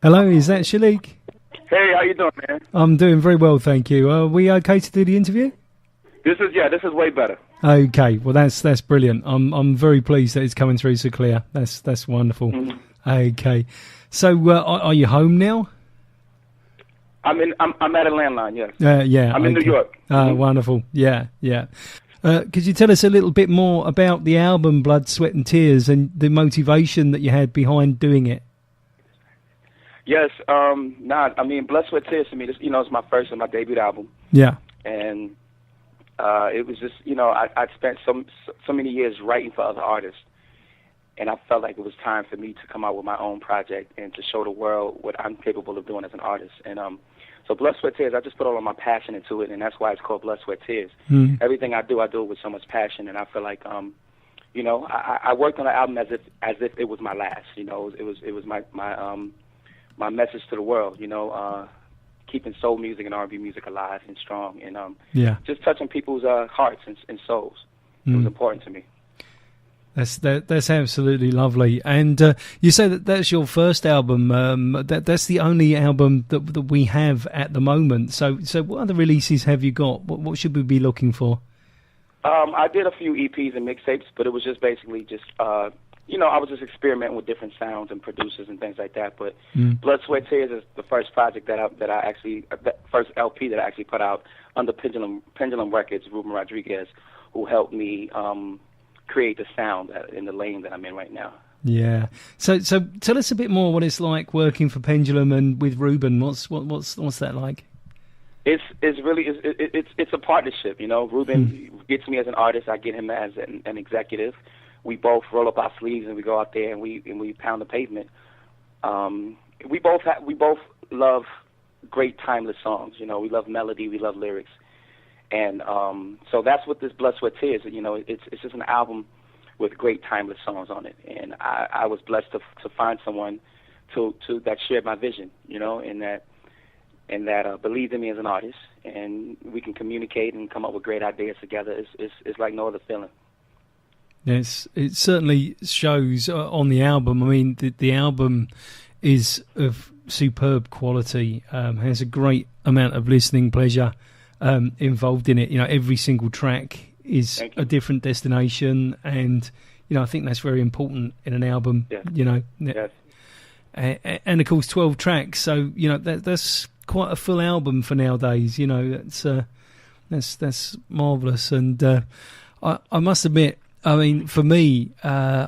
Hello, is that Shaliek? Hey, how you doing, man? I'm doing very well, thank you. Are we okay to do the interview? This is way better. Okay, well that's brilliant. I'm very pleased that it's coming through so clear. That's wonderful. Mm-hmm. Okay, so are you home now? I'm at a landline. Yes. Yeah. I'm in New York. Wonderful. Yeah. Could you tell us a little bit more about the album Blood, Sweat and Tears and the motivation that you had behind doing it? Yes. Blood, Sweat, Tears to me, it's my first and my debut album. Yeah. And it was just, I'd spent so many years writing for other artists, and I felt like it was time for me to come out with my own project and to show the world what I'm capable of doing as an artist. And so Blood, Sweat, Tears, I just put all of my passion into it, and that's why it's called Blood, Sweat, Tears. Everything I do with so much passion, and I feel like, I worked on the album as if it was my last. It was my message to the world. Keeping soul music and R&B music alive and strong, and just touching people's hearts and souls. It was important to me. That's absolutely lovely. And you say that's your first album. That's the only album that we have at the moment. So what other releases have you got? What should we be looking for? I did a few EPs and mixtapes, but it was just basically I was just experimenting with different sounds and producers and things like that. But Blood, Sweat, Tears is the first project first LP that I actually put out under Pendulum Records. Ruben Rodriguez, who helped me create the sound in the lane that I'm in right now. Yeah. So tell us a bit more what it's like working for Pendulum and with Ruben. What's that like? It's a partnership. Ruben gets me as an artist. I get him as an executive. We both roll up our sleeves and we go out there and we pound the pavement. We both love great timeless songs. We love melody, we love lyrics, and so that's what this Blood, Sweat, Tears. It's just an album with great timeless songs on it. And I was blessed to find someone to that shared my vision. And that believed in me as an artist, and we can communicate and come up with great ideas together. It's like no other feeling. Yes, it certainly shows on the album. I mean, the album is of superb quality, has a great amount of listening pleasure involved in it. Every single track is a different destination, and, I think that's very important in an album, Yes. And, of course, 12 tracks, so, that's quite a full album for nowadays. That's marvellous, and I must admit, I mean, for me, I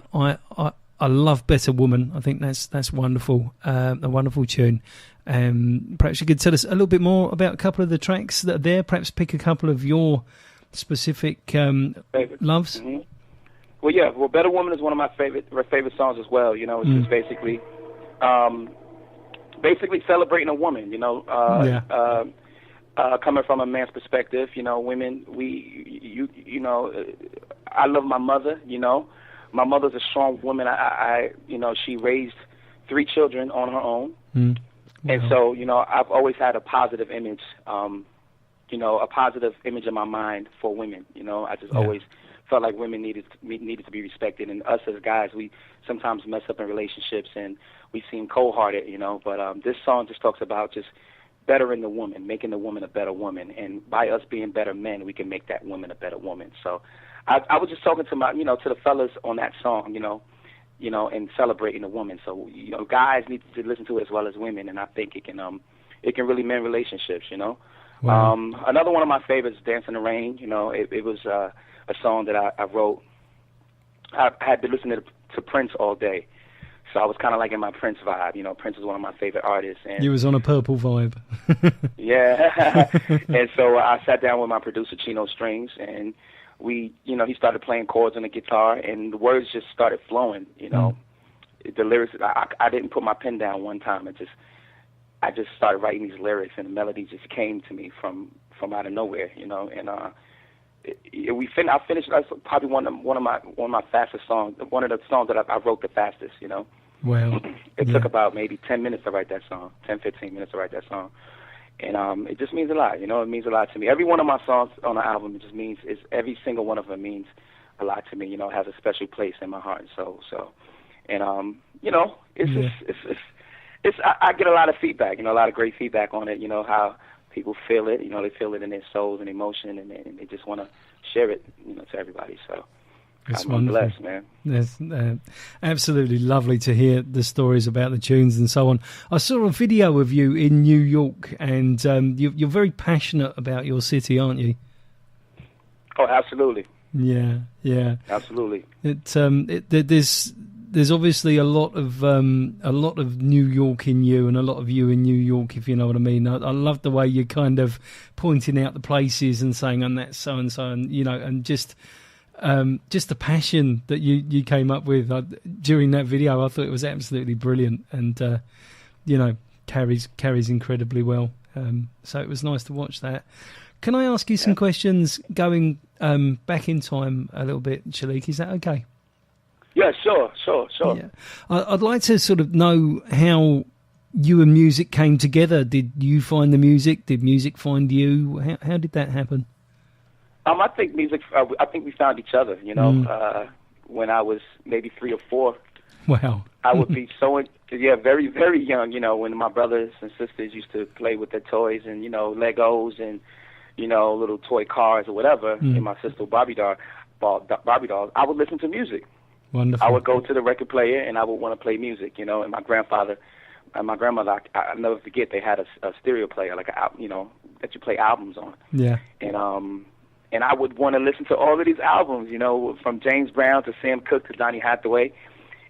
love Better Woman. I think that's wonderful, a wonderful tune. Perhaps you could tell us a little bit more about a couple of the tracks that are there. Perhaps pick a couple of your specific loves. Mm-hmm. Well, Better Woman is one of my favorite songs as well. It's just basically celebrating a woman. Coming from a man's perspective, women, I love my mother, My mother's a strong woman. She raised 3 children on her own. Wow. And so, I've always had a positive image, a positive image in my mind for women. I just always felt like women needed to be respected. And us as guys, we sometimes mess up in relationships and we seem cold-hearted, But this song just talks about just bettering the woman, making the woman a better woman. And by us being better men, we can make that woman a better woman. So I was just talking to to the fellas on that song, and celebrating the woman. So, guys need to listen to it as well as women, and I think it can really mend relationships, Wow. Another one of my favorites, Dance in the Rain. It was a song that I wrote. I had been listening to Prince all day. So I was kind of like in my Prince vibe. Prince is one of my favorite artists. And you was on a purple vibe. Yeah. And so I sat down with my producer, Chino Strings, and he started playing chords on the guitar, and the words just started flowing, The lyrics, I didn't put my pen down one time. I just started writing these lyrics, and the melody just came to me from out of nowhere, and I finished. That's probably one of my fastest songs. One of the songs that I wrote the fastest. Wow. It took about maybe 10 minutes to write that song. 10-15 minutes to write that song, and it just means a lot. It means a lot to me. Every one of my songs on the album, it just means every single one of them means a lot to me. It has a special place in my heart and soul. So, and it's I get a lot of feedback, a lot of great feedback on it, how people feel it, they feel it in their souls and emotion, and they just want to share it, to everybody. So I'm blessed, man. That's absolutely lovely to hear the stories about the tunes and so on. I saw a video of you in New York, and you're very passionate about your city, aren't you? Oh, absolutely. Yeah. Absolutely. There's obviously a lot of New York in you, and a lot of you in New York, if you know what I mean. I love the way you're kind of pointing out the places and saying, and that's so and so, and and just the passion that you came up with during that video. I thought it was absolutely brilliant, and carries incredibly well. So it was nice to watch that. Can I ask you some questions going back in time a little bit, Shaliek? Is that okay? Yeah, sure. Yeah. I'd like to sort of know how you and music came together. Did you find the music? Did music find you? How did that happen? I think music. I think we found each other. When I was maybe 3 or 4. Wow. I would be very, very young. When my brothers and sisters used to play with their toys and Legos and little toy cars or whatever, and my sister Barbie dolls. I would listen to music. Wonderful. I would go to the record player and I would want to play music. And my grandfather and my grandmother, I'll never forget. They had a stereo player, like that you play albums on. Yeah. And I would want to listen to all of these albums, from James Brown to Sam Cooke to Donny Hathaway.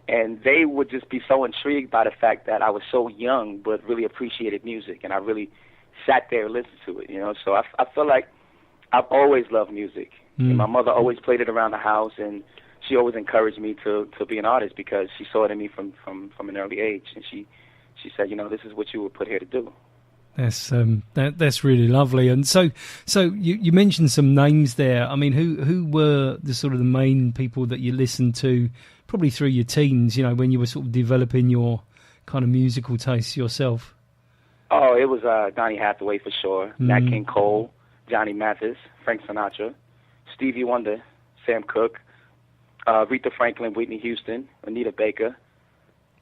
And they would just be so intrigued by the fact that I was so young but really appreciated music. And I really sat there and listened to it, So I feel like I've always loved music. And my mother always played it around the house, and she always encouraged me to be an artist because she saw it in me from an early age. And she said, this is what you were put here to do. That's really lovely. And so you mentioned some names there. I mean, who were the sort of the main people that you listened to, probably through your teens, when you were sort of developing your kind of musical taste yourself? Oh, it was Donny Hathaway for sure, Nat King Cole, Johnny Mathis, Frank Sinatra, Stevie Wonder, Sam Cooke, Aretha Franklin, Whitney Houston, Anita Baker.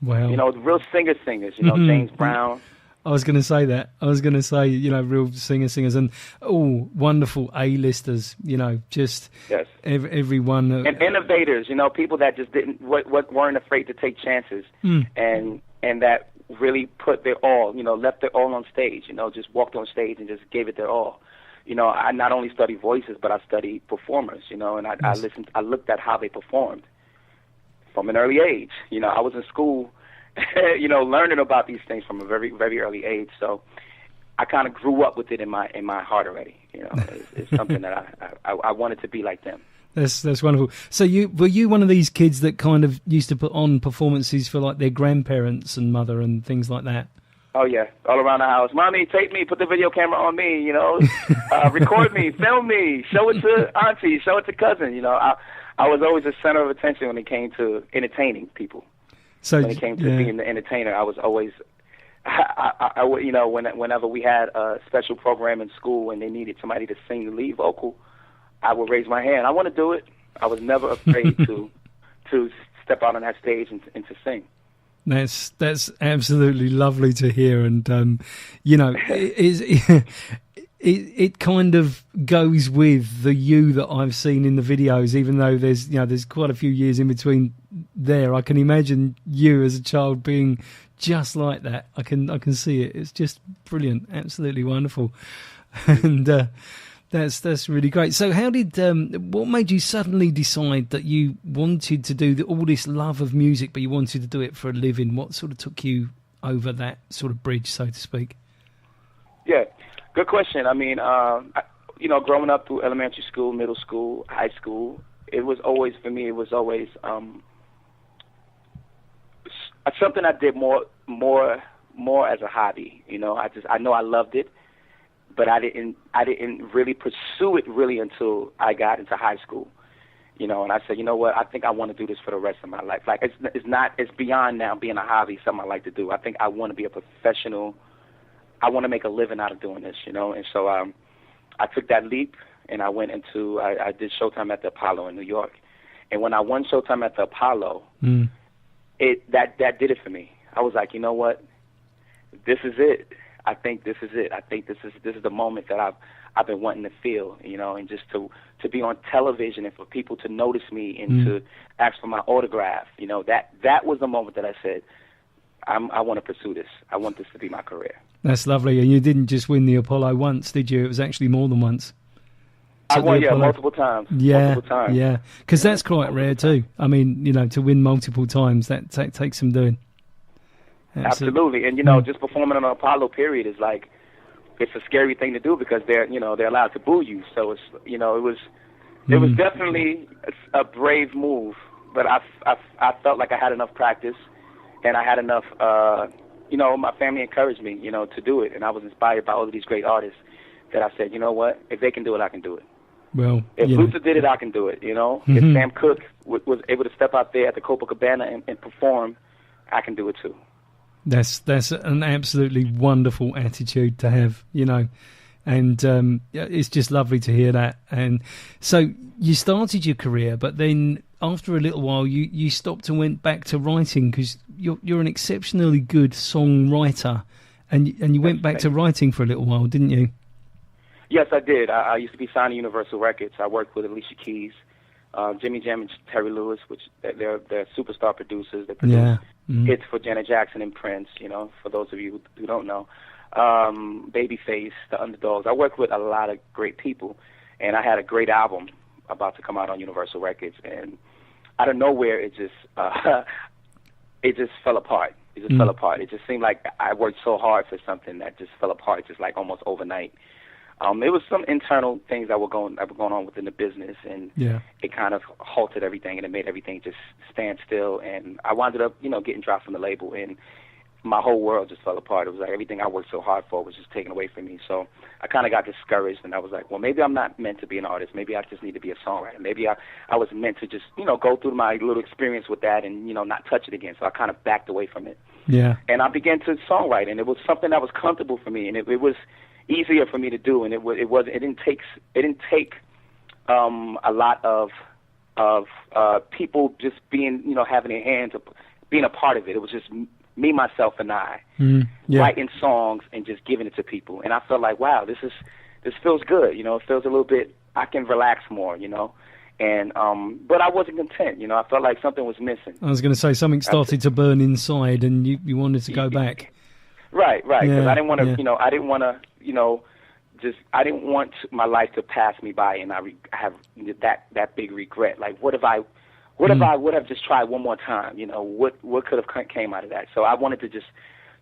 Wow. Real singers, James Brown. I was going to say that. Real singers and all wonderful A-listers, just yes. Everyone. And innovators, people that just weren't afraid to take chances and that really put their all, left their all on stage, just walked on stage and just gave it their all. I not only study voices, but I study performers, and I looked at how they performed from an early age. I was in school, learning about these things from a very, very early age. So I kind of grew up with it in my heart already. It's something that I wanted to be like them. That's wonderful. So were you one of these kids that kind of used to put on performances for like their grandparents and mother and things like that? Oh yeah, all around the house. Mommy, tape me, put the video camera on me, record me, film me, show it to auntie, show it to cousin. I was always the center of attention when it came to entertaining people. So when it came to being the entertainer, I was always, whenever we had a special program in school and they needed somebody to sing the lead vocal, I would raise my hand. I want to do it. I was never afraid to step out on that stage and to sing. That's absolutely lovely to hear, and it kind of goes with the you that I've seen in the videos. Even though there's quite a few years in between there, I can imagine you as a child being just like that. I can see it. It's just brilliant, absolutely wonderful, and. That's really great. So how did what made you suddenly decide that you wanted to do all this love of music, but you wanted to do it for a living? What sort of took you over that sort of bridge, so to speak? Yeah, good question. I mean, growing up through elementary school, middle school, high school, it was always something I did more as a hobby. I know I loved it. But I didn't really pursue it really until I got into high school, and I said, what, I think I want to do this for the rest of my life. Like it's beyond now being a hobby, something I like to do. I think I want to be a professional. I want to make a living out of doing this, and so I took that leap and I went into I did Showtime at the Apollo in New York, and when I won Showtime at the Apollo, that did it for me. I was like, you know what, this is it. I think this is it. I think this is the moment that I've been wanting to feel, and just to be on television and for people to notice me and to ask for my autograph. That was the moment that I said, I want to pursue this. I want this to be my career. That's lovely. And you didn't just win the Apollo once, did you? It was actually more than once. I won, multiple times. Yeah, multiple times. Yeah, because that's quite rare too. I mean, to win multiple times, that takes some doing. Absolutely. And, just performing on an Apollo period is like, it's a scary thing to do because they're allowed to boo you. So it's, it was definitely a brave move, but I felt like I had enough practice and I had enough, my family encouraged me, to do it. And I was inspired by all of these great artists that I said, you know what, if they can do it, I can do it. Well, if Luther did it, I can do it, If Sam Cooke was able to step out there at the Copacabana and perform, I can do it too. That's an absolutely wonderful attitude to have, and it's just lovely to hear that. And so you started your career, but then after a little while, you stopped and went back to writing because you're an exceptionally good songwriter, and you went back to writing for a little while, didn't you? Yes, I did. I used to be signed to Universal Records. I worked with Alicia Keys, Jimmy Jam, and Terry Lewis, which they're superstar producers. They produce hits for Janet Jackson and Prince, for those of you who don't know. Babyface, The Underdogs. I worked with a lot of great people, and I had a great album about to come out on Universal Records, and out of nowhere, it just fell apart. It just fell apart. It just seemed like I worked so hard for something that just fell apart, just like almost overnight. It was some internal things that were going on within the business, and it kind of halted everything, and it made everything just stand still. And I wound up, getting dropped from the label, and my whole world just fell apart. It was like everything I worked so hard for was just taken away from me. So I kind of got discouraged, and I was like, well, maybe I'm not meant to be an artist. Maybe I just need to be a songwriter. Maybe I was meant to just, go through my little experience with that and, not touch it again. So I kind of backed away from it. Yeah. And I began to songwrite, and it was something that was comfortable for me, and it was easier for me to do, and it didn't take a lot of people just being having their hands up, being a part of it. It was just me, myself, and I writing songs and just giving it to people. And I felt like, wow, this feels good. It feels a little bit. I can relax more. And but I wasn't content. I felt like something was missing. I was going to say something started to burn inside, and you wanted to go back. Right. Because I didn't want to. I didn't want to. I didn't want my life to pass me by, and I have that big regret. Like, what if I would have just tried one more time? What could have came out of that? So I wanted to just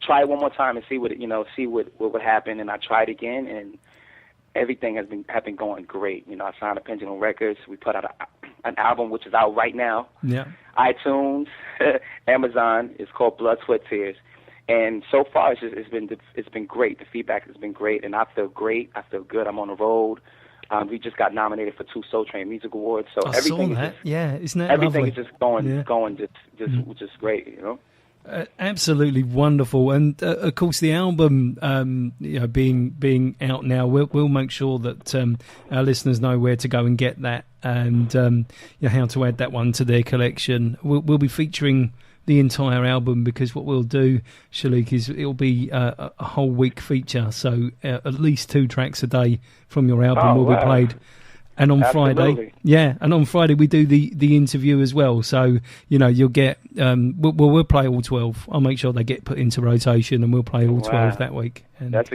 try it one more time and see what would happen. And I tried again, and everything has been going great. I signed to Pendulum Records. We put out an album which is out right now. Yeah. iTunes, Amazon. It's called Blood, Sweat, Tears. And so far, it's been great. The feedback has been great, and I feel great. I feel good. I'm on the road. We just got nominated for 2 Soul Train Music Awards. So everything saw that. Isn't that everything lovely? is just going just great. Absolutely wonderful. And of course, the album, being out now, we'll make sure that our listeners know where to go and get that, and how to add that one to their collection. We'll be featuring the entire album, because what we'll do, Shaliek, is it'll be a whole week feature, so at least 2 tracks a day from your album will be played. And on Friday, we do the interview as well. So you'll get we'll play all 12. I'll make sure they get put into rotation, and we'll play all 12 that week. And that's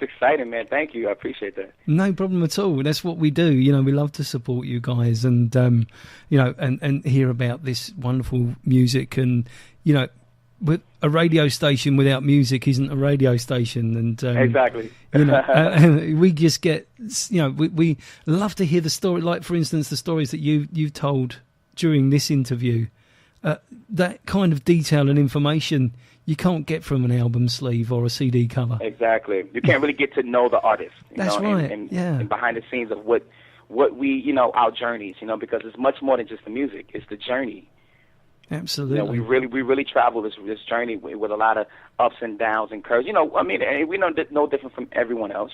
exciting, man. Thank you. I appreciate that. No problem at all. That's what we do. We love to support you guys, and and hear about this wonderful music. And with a radio station without music isn't a radio station, and exactly. We just get, we love to hear the story. Like, for instance, the stories that you've told during this interview. That kind of detail and information you can't get from an album sleeve or a CD cover. Exactly. You can't really get to know the artist. That's right. And behind the scenes of what we, our journeys, because it's much more than just the music. It's the journey. Absolutely. We really travel this journey with a lot of ups and downs and curves. We know no different from everyone else,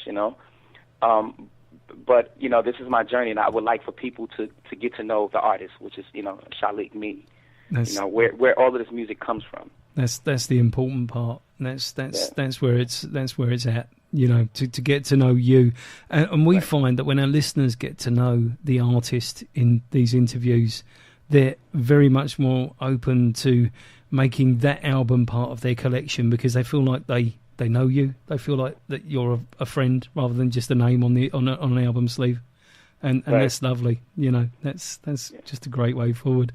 but this is my journey, and I would like for people to get to know the artist, which is Shaliek, me. Where all of this music comes from. That's the important part. That's where it's at. You know, to get to know you, and we find that when our listeners get to know the artist in these interviews, they're very much more open to making that album part of their collection because they feel like they know you. They feel like that you're a friend rather than just a name on an album sleeve, and that's lovely. You know, that's just a great way forward.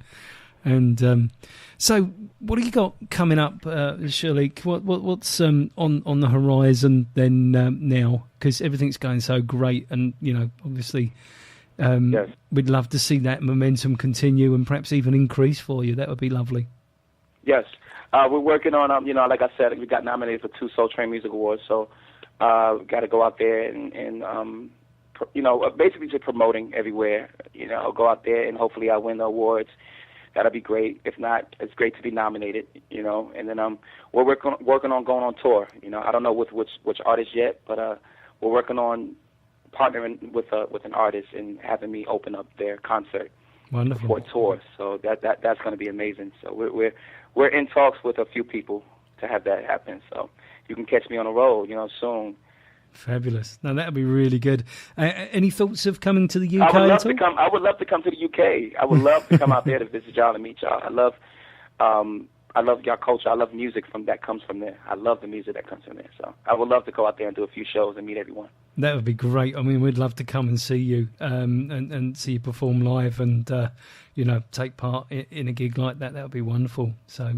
And so, what have you got coming up, Shaliek? What's on the horizon then now? Because everything's going so great, and you know, obviously, we'd love to see that momentum continue and perhaps even increase for you. That would be lovely. Yes, we're working on. You know, like I said, we got nominated for 2 Soul Train Music Awards, so got to go out there and you know, basically just promoting everywhere. You know, I'll go out there and hopefully I'll win the awards. That'll be great. If not, it's great to be nominated, you know. And then we're working on going on tour. You know, I don't know with which artist yet, but we're working on partnering with an artist and having me open up their concert. Wonderful. For tour. So that's going to be amazing. So we're in talks with a few people to have that happen. So you can catch me on the road, you know, soon. Fabulous. Now that would be really good. Any thoughts of coming to the UK? I would love to come. I would love to come to the UK. I would love to come out there to visit y'all and meet y'all. I love y'all culture. I love music that comes from there. I love the music that comes from there. So I would love to go out there and do a few shows and meet everyone. That would be great. I mean, we'd love to come and see you and see you perform live and you know, take part in a gig like that. That would be wonderful. So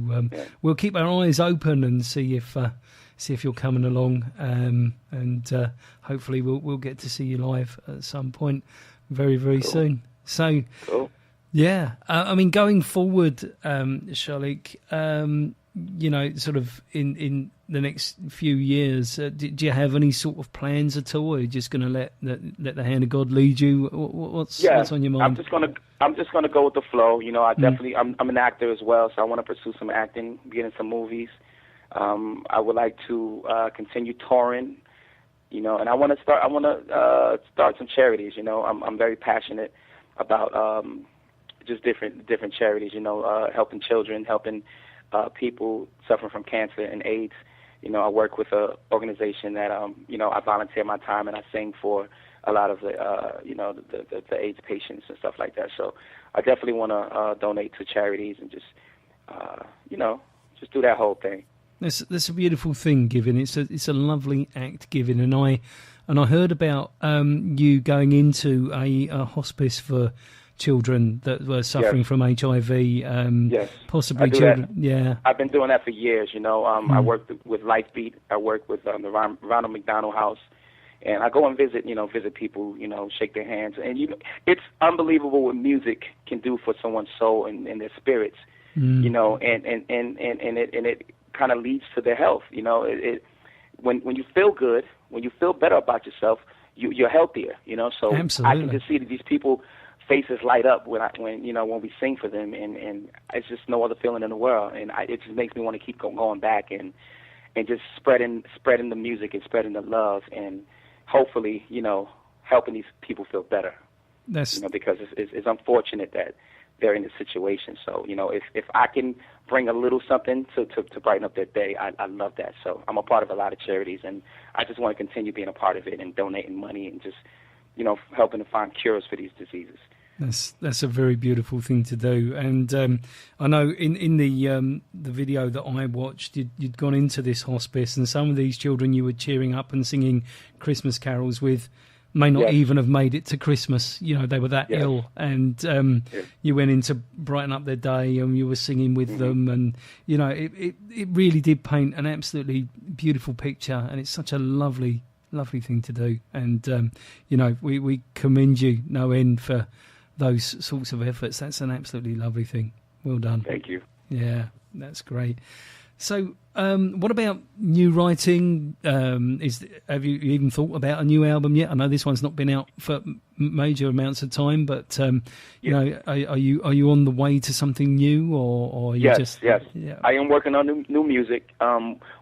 we'll keep our eyes open and see if you're coming along, and hopefully we'll get to see you live at some point very, very soon. So, cool. Yeah, I mean, going forward, Shaliek, you know, sort of in the next few years, do you have any sort of plans at all? Or are you just going to let the hand of God lead you? What's on your mind? I'm just gonna go with the flow. You know, I'm an actor as well, so I want to pursue some acting, get in some movies. I would like to continue touring, you know, and I want to start some charities. You know, I'm very passionate about just different charities. You know, helping children, helping people suffering from cancer and AIDS. You know, I work with an organization that you know, I volunteer my time and I sing for a lot of the you know, the AIDS patients and stuff like that. So I definitely want to donate to charities and just you know, just do that whole thing. That's a beautiful thing, giving. It's a lovely act, giving. And I heard about you going into a hospice for children that were suffering from HIV. Yes, possibly children. That. Yeah, I've been doing that for years. You know, I work with Lifebeat. I work with the Ronald McDonald House, and I go and visit people. You know, shake their hands, and you know, it's unbelievable what music can do for someone's soul and their spirits. You know, and it kind of leads to their health. You know, when you feel good, when you feel better about yourself, you're healthier. You know, so Absolutely. I can just see that these people faces light up when we sing for them, and it's just no other feeling in the world, and it just makes me want to keep going back and just spreading the music and spreading the love, and hopefully, you know, helping these people feel better. You know, because it's unfortunate that they're in this situation. So, you know, if I can bring a little something to brighten up their day, I love that. So I'm a part of a lot of charities, and I just want to continue being a part of it and donating money and just, you know, helping to find cures for these diseases. That's a very beautiful thing to do, and I know in the video that I watched, you'd gone into this hospice, and some of these children you were cheering up and singing Christmas carols with may not even have made it to Christmas. You know, they were that ill, and you went in to brighten up their day, and you were singing with them, and you know, it really did paint an absolutely beautiful picture, and it's such a lovely thing to do, and you know, we commend you no end for those sorts of efforts. That's an absolutely lovely thing. Well done. Thank you. Yeah, that's great. So, what about new writing? Have you even thought about a new album yet? I know this one's not been out for major amounts of time, but you know, are you on the way to something new, or are you Yes. Yeah. I am working on new music.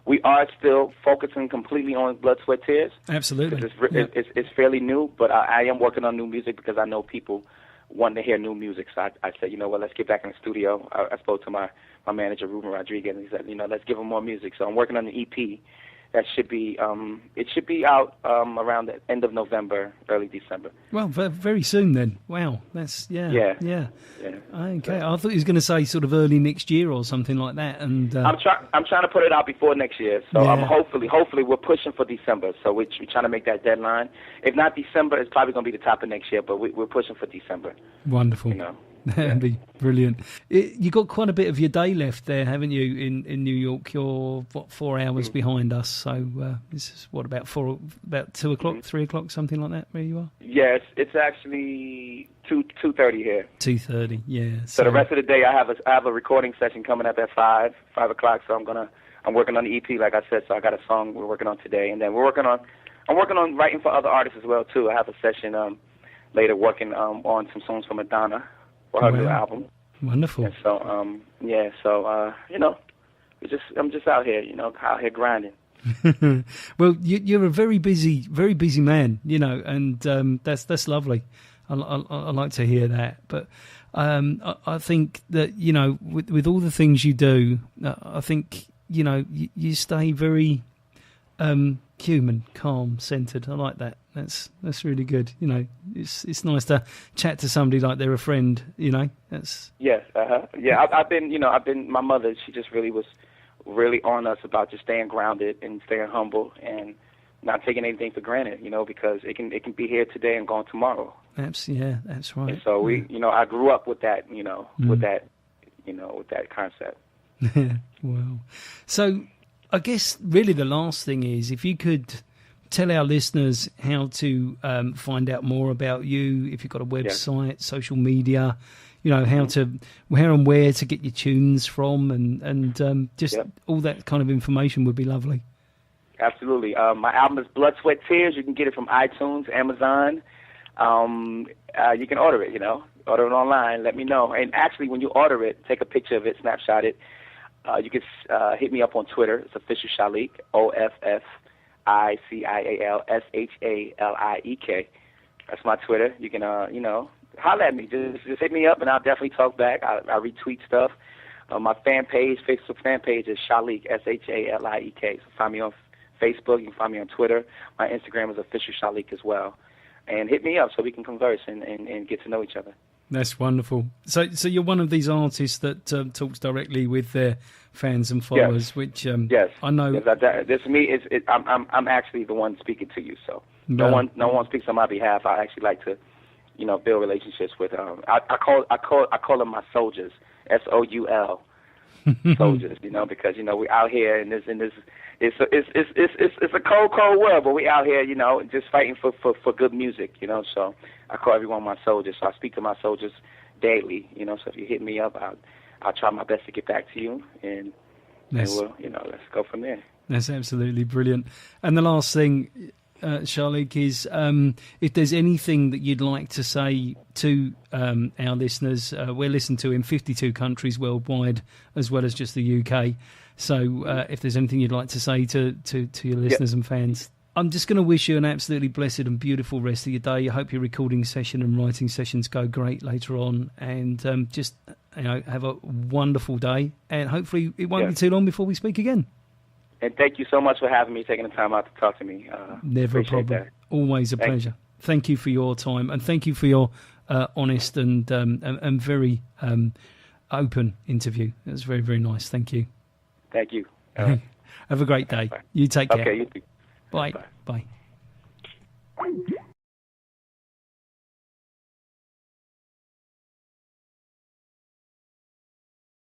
We are still focusing completely on Blood, Sweat, Tears. Absolutely. It's fairly new, but I am working on new music because I know people wanting to hear new music. So I said, you know what, let's get back in the studio. I spoke to my manager, Ruben Rodriguez, and he said, you know, let's give him more music. So I'm working on the EP. That should be it should be out around the end of November, early December. Well, very soon then. Wow, that's yeah. Okay, I thought he was going to say sort of early next year or something like that. And I'm trying to put it out before next year. So hopefully we're pushing for December. So we're trying to make that deadline. If not December, it's probably going to be the top of next year. But we're pushing for December. Wonderful. You know. That'd be brilliant. You got quite a bit of your day left there, haven't you? In New York, you're 4 hours behind us. So this is about 2 o'clock, 3 o'clock, something like that. Where you are? Yes, it's actually 2:30 here. 2:30, yeah. So the rest of the day, I have a recording session coming up at 5 o'clock. So I'm working on the EP, like I said. So I got a song we're working on today, and then I'm working on writing for other artists as well too. I have a session later working on some songs for Madonna. For her new album. Wonderful. And so, you know, I'm just out here, you know, grinding. Well, you're a very busy man, you know, and that's lovely. I like to hear that. But I think that, you know, with all the things you do, I think, you know, you stay very human, calm, centered. I like that. That's really good. You know, it's nice to chat to somebody like they're a friend. You know, that's yes, yeah. I've been. My mother, she just really was really on us about just staying grounded and staying humble and not taking anything for granted. You know, because it can be here today and gone tomorrow. That's right. And so I grew up with that. You know, with that concept. Wow. So I guess really the last thing is if you could tell our listeners how to find out more about you, if you've got a website, social media, you know, where and where to get your tunes from, and just all that kind of information would be lovely. Absolutely. My album is Blood, Sweat, Tears. You can get it from iTunes, Amazon. You can order it, you know, order it online. Let me know. And actually, when you order it, take a picture of it, snapshot it. You can hit me up on Twitter. It's official Shaliek, OFFICIALSHALIEK. That's my Twitter. You can, holler at me. Just hit me up, and I'll definitely talk back. I retweet stuff. My Facebook fan page is Shaliek, SHALIEK. So find me on Facebook. You can find me on Twitter. My Instagram is official Shaliek as well. And hit me up so we can converse and get to know each other. That's wonderful. So you're one of these artists that talks directly with their fans and followers, which I know. Yes, this me. I'm actually the one speaking to you. So no one speaks on my behalf. I actually like to, build relationships with. I call them my soldiers. SOUL soldiers. Because we're out here and it's a cold world, but we out here, just fighting for good music, So I call everyone my soldiers. So I speak to my soldiers daily, So if you hit me up, I'll try my best to get back to you, and we'll, let's go from there. That's absolutely brilliant. And the last thing, Shaliek, is if there's anything that you'd like to say to our listeners, we're listened to in 52 countries worldwide, as well as just the UK. So if there's anything you'd like to say to your listeners and fans, I'm just going to wish you an absolutely blessed and beautiful rest of your day. I hope your recording session and writing sessions go great later on, and just have a wonderful day. And hopefully it won't be too long before we speak again. And thank you so much for having me, taking the time out to talk to me. Never a problem. That. Always a pleasure. Thank you for your time, and thank you for your honest and very open interview. It was very, very nice. Thank you. Thank you. Have a great day. Bye. You take care. Okay, you too. Bye. Bye.